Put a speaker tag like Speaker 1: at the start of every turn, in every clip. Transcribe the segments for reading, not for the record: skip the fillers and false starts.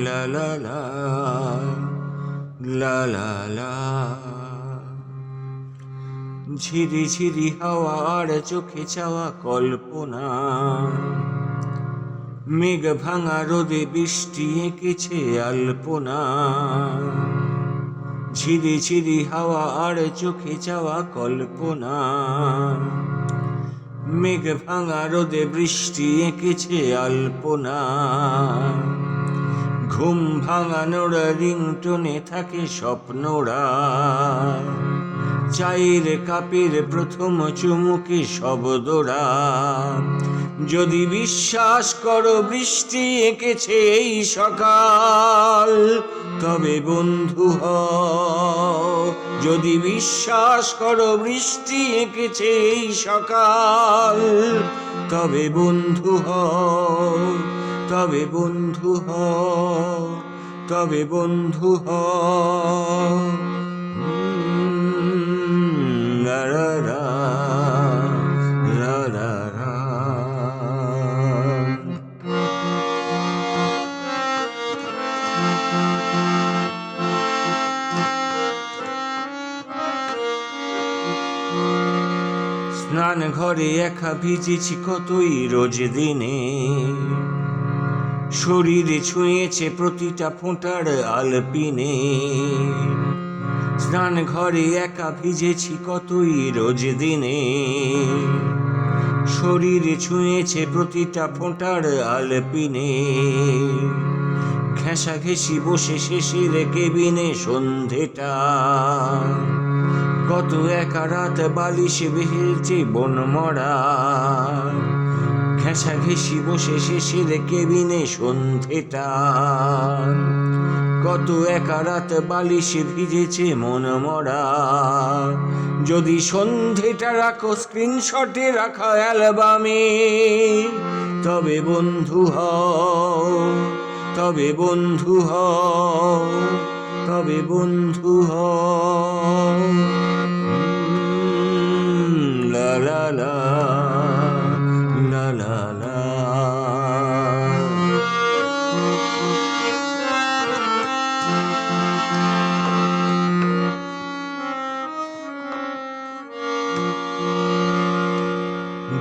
Speaker 1: La la la, la la la। ঝিরি ঝিরি হাওয়ার চোখে চাওয়া কল্পনা, মেঘ ভাঙা রোদে বৃষ্টি এঁকেছে আলপনা। ঝিরি ঝিরি হাওয়া আর চোখে চাওয়া কল্পনা, মেঘ ভাঙা রোদে বৃষ্টি এঁকেছে আলপনা। ঘুম ভাঙানোর রিংটোনে থাকে স্বপ্নরা, চায়ের কাপের প্রথম চুমুকে শব্দরা। যদি বিশ্বাস করো বৃষ্টি এঁকেছে এই সকাল, তবে বন্ধু হও। যদি বিশ্বাস করো বৃষ্টি এঁকেছে এই সকাল, তবে বন্ধু হও, তবে বন্ধু হও, তবে বন্ধু হও। La la la, la la la। স্নান ঘরে একা ভিজেছি কতই রোজ দিনে, শরীরে ছুঁয়েছে প্রতিটা ফোঁটার আলপিনে। স্নান ঘরে একা ভিজেছি কতই রোজ দিনে, শরীরে ছুঁয়েছে প্রতিটা ফোঁটার আলপিনে। ঘেঁষাঘেঁষি বসে শেষের কেবিনে সন্ধেটা, কত একা রাত বালিশে বেহেছে বনমরা। ঘেঁষাঘেঁষি বসে শেষের কেবিনে সন্ধেটা, কত একা রাত বালিশে ভিজেছে মন মরা। যদি সন্ধেটা রাখো স্ক্রিনশটে রাখা অ্যালবামে, তবে বন্ধু হও, তবে বন্ধু হও, তবে বন্ধু হও। লা লা লা, লা লা লা।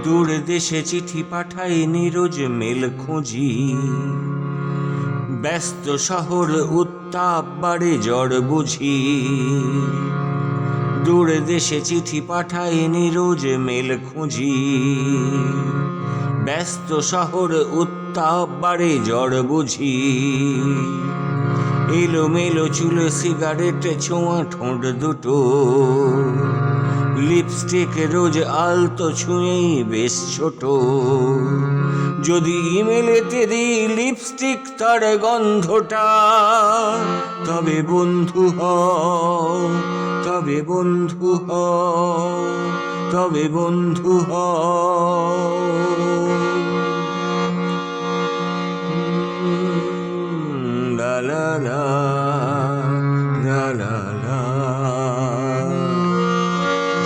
Speaker 1: দূর দেশে চিঠি পাঠাই নিরোজ মেল খুঁজি, ব্যস্ত শহর উত্তাপ বাড়ে জ্বর বুঝি। দূর দেশে চিঠি পাঠাই নিরোজ মেল খুঁজি, ব্যস্ত শহর উত্তাপ বাড়ে জ্বর বুঝি। এলোমেলো চুল সিগারেট ছোঁয়া ঠোঁট দুটো, লিপস্টিক রোজ আলতো ছুঁয়েই বেশ ছোট। যদি ইমেলেতে দিই লিপস্টিক তার গন্ধটা, তবে বন্ধু হও, তবে বন্ধু হও, তবে বন্ধু হও। লা লা লা, লা লা লা।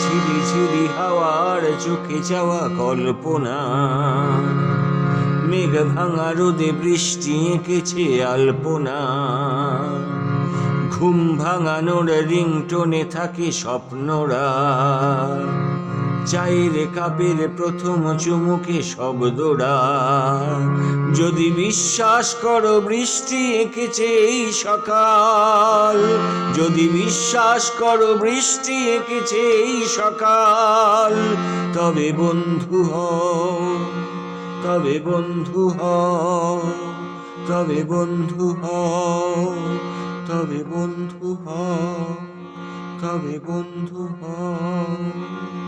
Speaker 1: ঝিরি ঝিরি হাওয়ার চোখে যাওয়া কল্পনা, মেঘ ভাঙা রোদে বৃষ্টি এঁকেছে আলপনা। ঘুম ভাঙানোর রিংটোনে থাকে স্বপ্নরা, চায়ের কাপের প্রথম চুমুকে শব্দরা। যদি বিশ্বাস করো বৃষ্টি এঁকেছে এই সকাল, যদি বিশ্বাস করো বৃষ্টি এঁকেছে এই সকাল, তবে বন্ধু হও, তবে বন্ধু হও, তবে বন্ধু হও, তবে বন্ধু হও, তবে বন্ধু হও।